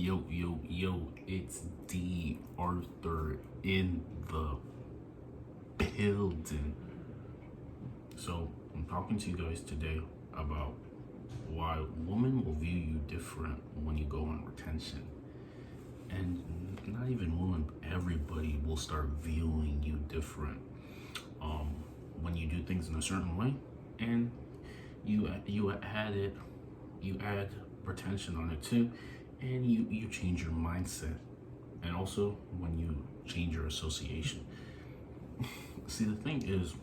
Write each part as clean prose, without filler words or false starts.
Yo, it's D.Arthur in the building. So, I'm talking to you guys today about why women will view you different when you go on retention. And not even women, everybody will start viewing you different when you do things in a certain way. And you add retention on it too, and you change your mindset, and also when you change your association. See, the thing is,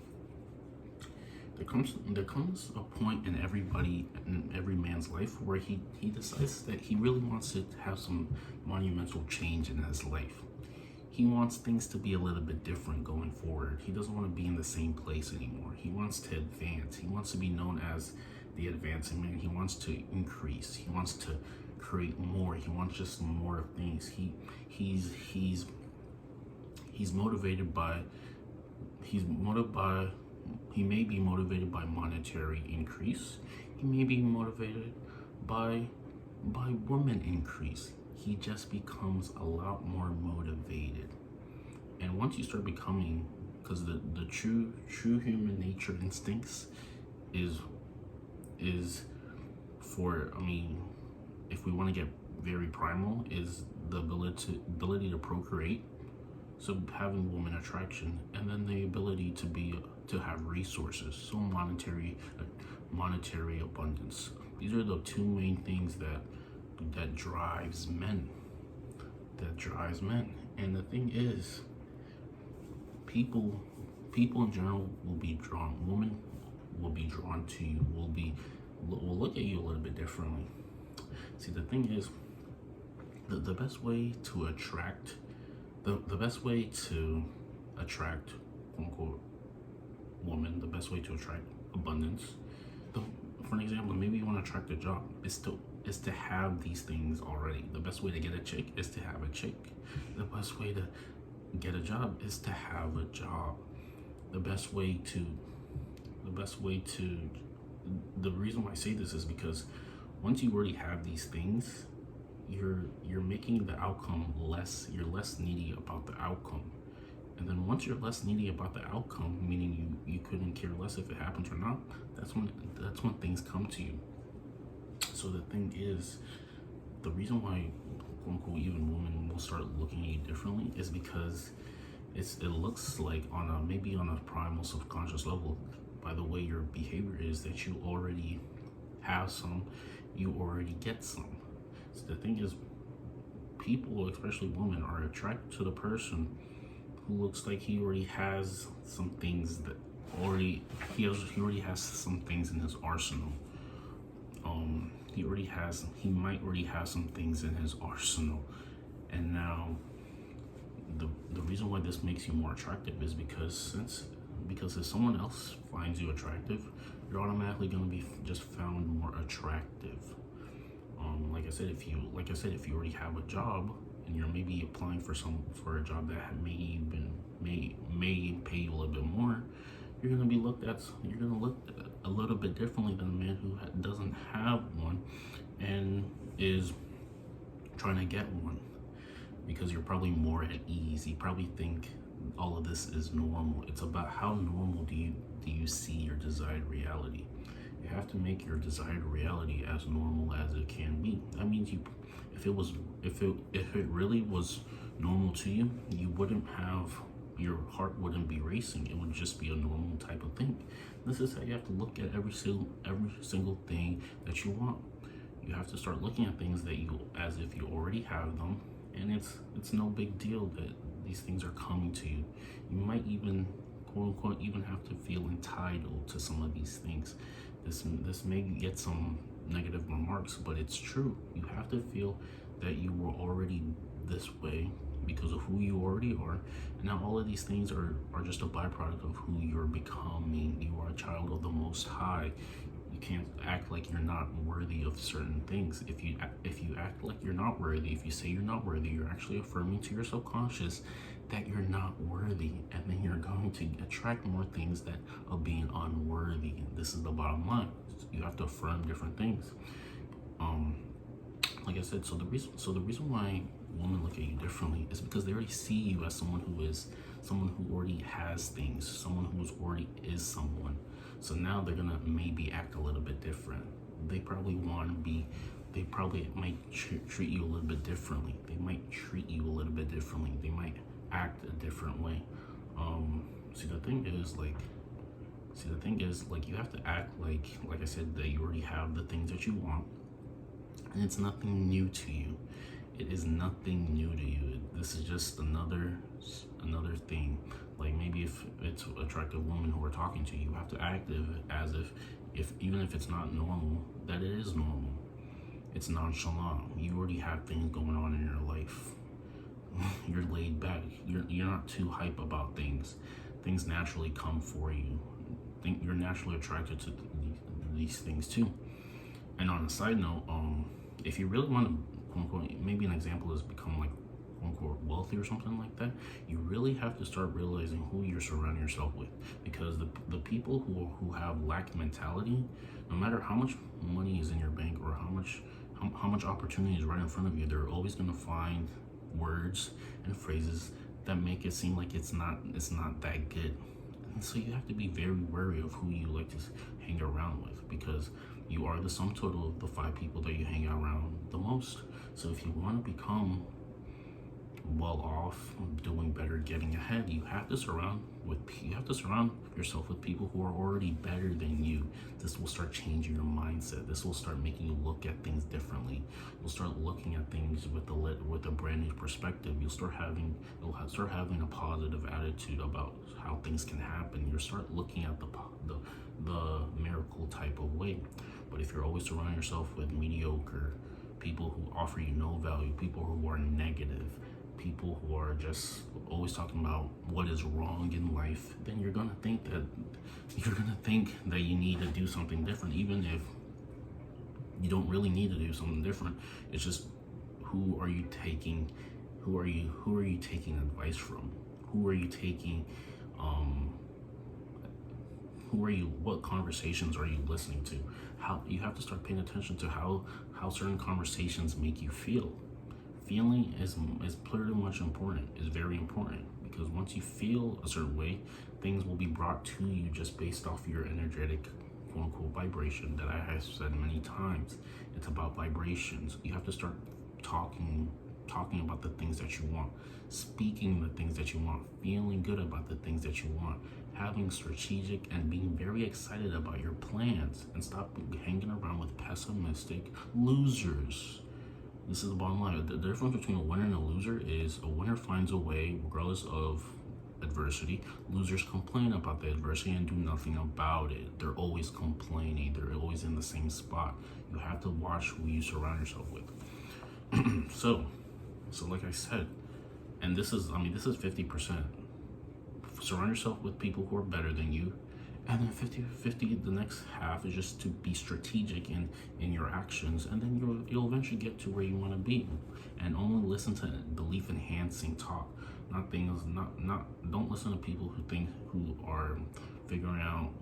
there comes a point in every man's life where he decides that he really wants to have some monumental change in his life. He wants things to be a little bit different going forward. He doesn't want to be in the same place anymore. He wants to advance. He wants to be known as the advancing man. He wants to increase. He wants to create more. He wants just more of things. He's motivated by he may be motivated by monetary increase. He may be motivated by woman increase. He just becomes a lot more motivated. And once you start becoming, because the true human nature instincts is for, if we want to get very primal, is the ability to procreate. So having woman attraction, and then the ability to have resources, so monetary abundance. These are the two main things that drives men. And the thing is, people in general will be drawn. Women will be drawn to you. Will look at you a little bit differently. See, the thing is, the best way to attract. The best way to attract, quote unquote, woman, the best way to attract abundance, for an example, maybe you want to attract a job, is to have these things already. The best way to get a chick is to have a chick. The best way to get a job is to have a job. The reason why I say this is because once you already have these things, you're making the outcome less. You're less needy about the outcome, and then once you're less needy about the outcome, meaning you couldn't care less if it happens or not, that's when things come to you. So the thing is, the reason why, quote unquote, even women will start looking at you differently is because it looks like maybe on a primal subconscious level, by the way your behavior is, that you already have some, you already get some. So the thing is, people, especially women, are attracted to the person who looks like he already has some things he already has some things in his arsenal. He might already have some things in his arsenal. And now the reason why this makes you more attractive is because if someone else finds you attractive, you're automatically going to be just found more attractive. Like I said, if you already have a job and you're maybe applying for a job that may pay you a little bit more, you're gonna look a little bit differently than a man who doesn't have one and is trying to get one, because you're probably more at ease. You probably think all of this is normal. It's about how normal do you see your desired reality. You have to make your desired reality as normal as it can be. That means if it really was normal to you, your heart wouldn't be racing. It would just be a normal type of thing. This is how you have to look at every single thing that you want. You have to start looking at things as if you already have them, and it's no big deal that these things are coming to you. You might even, quote unquote, even have to feel entitled to some of these things. This may get some negative remarks, but it's true. You have to feel that you were already this way because of who you already are. And now all of these things are just a byproduct of who you're becoming. You are a child of the Most High. You can't act like you're not worthy of certain things. If you act like you're not worthy, if you say you're not worthy, you're actually affirming to your subconscious that you're not worthy, and then you're going to attract more things that are being unworthy. This is the bottom line. You have to affirm different things. like I said, the reason why women look at you differently is because they already see you as someone who already has things, someone who's already is someone. So now they're gonna maybe act a little bit different. They probably might treat you a little bit differently. They might treat you a little bit differently. They might act a different way. The thing is, like, you have to act like I said, that you already have the things that you want, and it's nothing new to you. It is nothing new to you. This is just another thing. Like, maybe if it's attractive women who are talking to you, you have to act as if even if it's not normal, that it is normal. It's nonchalant. You already have things going on in your life. You're laid back. You're not too hype about things. Things naturally come for you. You're naturally attracted to these things too. And on a side note, if you really want to, quote unquote, maybe an example is become like, quote unquote, wealthy or something like that, you really have to start realizing who you're surrounding yourself with. Because the people who have lack mentality, no matter how much money is in your bank or how much opportunity is right in front of you, they're always going to find words and phrases that make it seem like it's not that good. And so you have to be very wary of who you like to hang around with, because you are the sum total of the 5 people that you hang around the most. So if you want to become well off, doing better, getting ahead, you have to surround yourself with people who are already better than you. This will start changing your mindset. This will start making you look at things differently. You'll start looking at things with a brand new perspective. You'll start having a positive attitude about how things can happen. You'll start looking at the miracle type of way. But if you're always surrounding yourself with mediocre people who offer you no value, people who are negative, people who are just always talking about what is wrong in life, then you're gonna think that you need to do something different, even if you don't really need to do something different. It's just, who are you taking advice from? What conversations are you listening to? How you have to start paying attention to how certain conversations make you feel. Feeling is pretty much important, is very important, because once you feel a certain way, things will be brought to you just based off your energetic, quote unquote, vibration that I have said many times. It's about vibrations. You have to start talking about the things that you want, speaking the things that you want, feeling good about the things that you want, having strategic and being very excited about your plans, and stop hanging around with pessimistic losers. This is the bottom line. The difference between a winner and a loser is a winner finds a way regardless of adversity. Losers complain about the adversity and do nothing about it. They're always complaining. They're always in the same spot. You have to watch who you surround yourself with. So like I said, and this is 50%. Surround yourself with people who are better than you. And then 50, the next half is just to be strategic in your actions, and then you'll eventually get to where you want to be. And only listen to belief enhancing talk, don't listen to people who are figuring out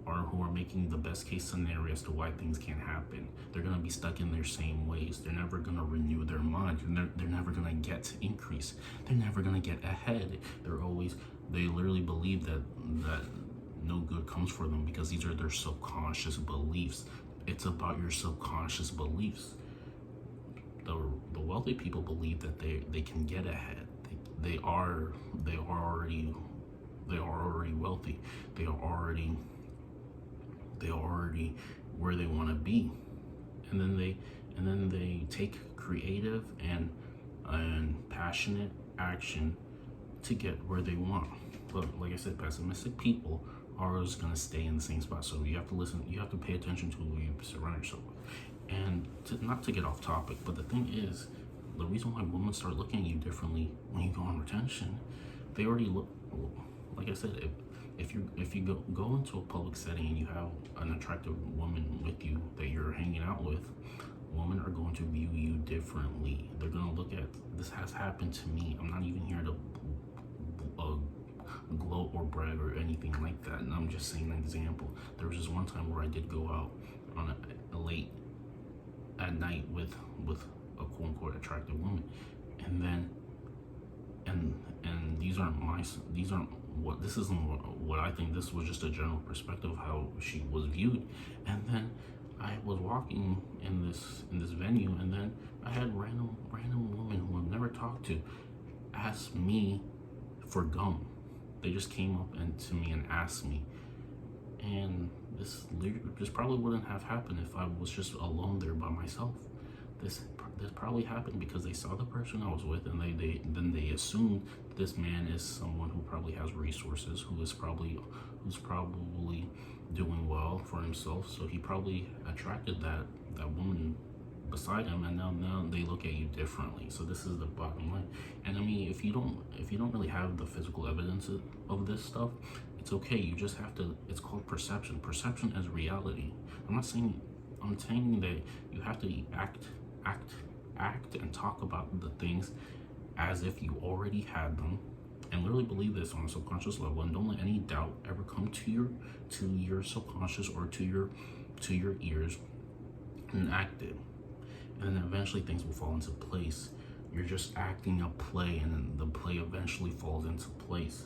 or who are making the best case scenario as to why things can't happen. They're gonna be stuck in their same ways. They're never gonna renew their mind. They're never gonna get to increase. They're never gonna get ahead. They literally believe that no good comes for them because these are their subconscious beliefs. It's about your subconscious beliefs. The wealthy people believe that they can get ahead. They are already wealthy. They are already where they want to be, and then they take creative and passionate action to get where they want. But like I said, pessimistic people are always going to stay in the same spot. So you have to listen. You have to pay attention to who you surround yourself with. And not to get off topic, but the thing is, the reason why women start looking at you differently when you go on retention, they already look. Like I said, if you go into a public setting and you have an attractive woman with you that you're hanging out with, women are going to view you differently. They're going to look at, this has happened to me. I'm not even here to gloat or brag or anything like that, and I'm just saying an example. There was this one time where I did go out on a late at night with a quote unquote attractive woman, and then and these aren't what this isn't what I think. This was just a general perspective of how she was viewed. And then I was walking in this venue, and then I had random women who I've never talked to ask me for gum. They just came up to me and asked me, and this probably wouldn't have happened if I was just alone there by myself. This probably happened because they saw the person I was with, and they assumed this man is someone who probably has resources, who's probably doing well for himself. So he probably attracted that woman beside him, and now they look at you differently. So this is the bottom line. And I mean, if you don't really have the physical evidence of this stuff, it's okay. You just have to. It's called perception. Perception is reality. I'm saying that you have to act and talk about the things as if you already had them, and literally believe this on a subconscious level, and don't let any doubt ever come to your subconscious or to your ears, and act it. And then eventually things will fall into place. You're just acting a play, and then the play eventually falls into place.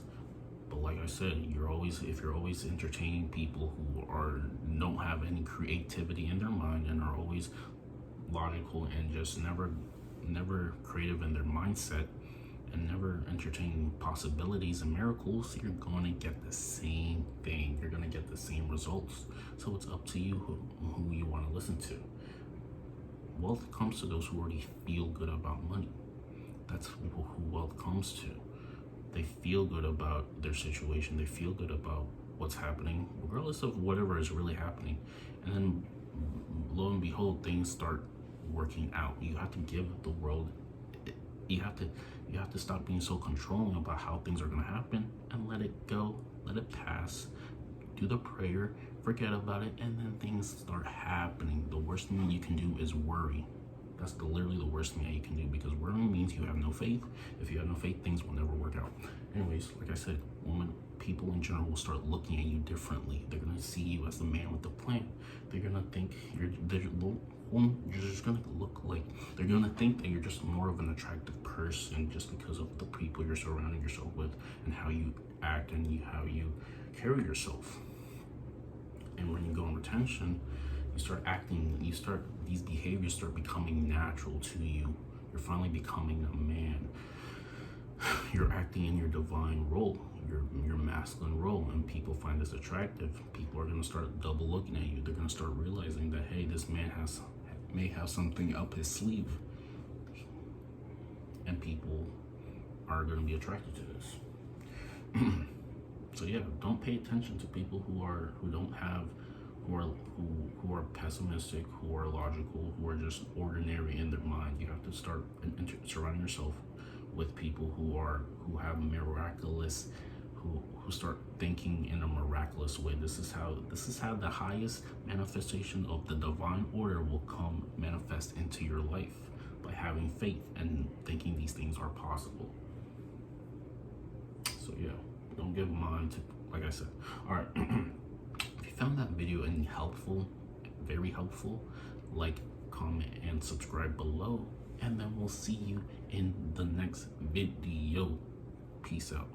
But like I said, if you're always entertaining people who don't have any creativity in their mind, and are always logical and just never creative in their mindset, and never entertaining possibilities and miracles, you're going to get the same thing. You're going to get the same results. So it's up to you who you want to listen to. Wealth comes to those who already feel good about money. That's who wealth comes to. They feel good about their situation. They feel good about what's happening, regardless of whatever is really happening. And then lo and behold, things start working out. You have to give the world, you have to stop being so controlling about how things are going to happen, and let it go, let it pass, do the prayer, forget about it, and then things start happening. The worst thing you can do is worry. That's literally the worst thing that you can do, because worrying means you have no faith. If you have no faith, things will never work out. Anyways, like I said, people in general will start looking at you differently. They're gonna see you as the man with the plan. They're gonna think you're just gonna look like, they're gonna think that you're just more of an attractive person just because of the people you're surrounding yourself with, and how you act, and how you carry yourself. And when you go on retention, these behaviors start becoming natural to you. You're finally becoming a man. You're acting in your divine role, your masculine role, and people find this attractive. People are going to start double looking at you. They're going to start realizing that, hey, this man may have something up his sleeve, and people are going to be attracted to this. So yeah, don't pay attention to people who are pessimistic, who are logical, who are just ordinary in their mind. You have to start surrounding yourself with people who have who start thinking in a miraculous way. This is how the highest manifestation of the divine order will manifest into your life, by having faith and thinking these things are possible. So yeah, don't give mind to, like I said. All right. If you found that video any helpful, very helpful, like, comment, and subscribe below, and then we'll see you in the next video. Peace out.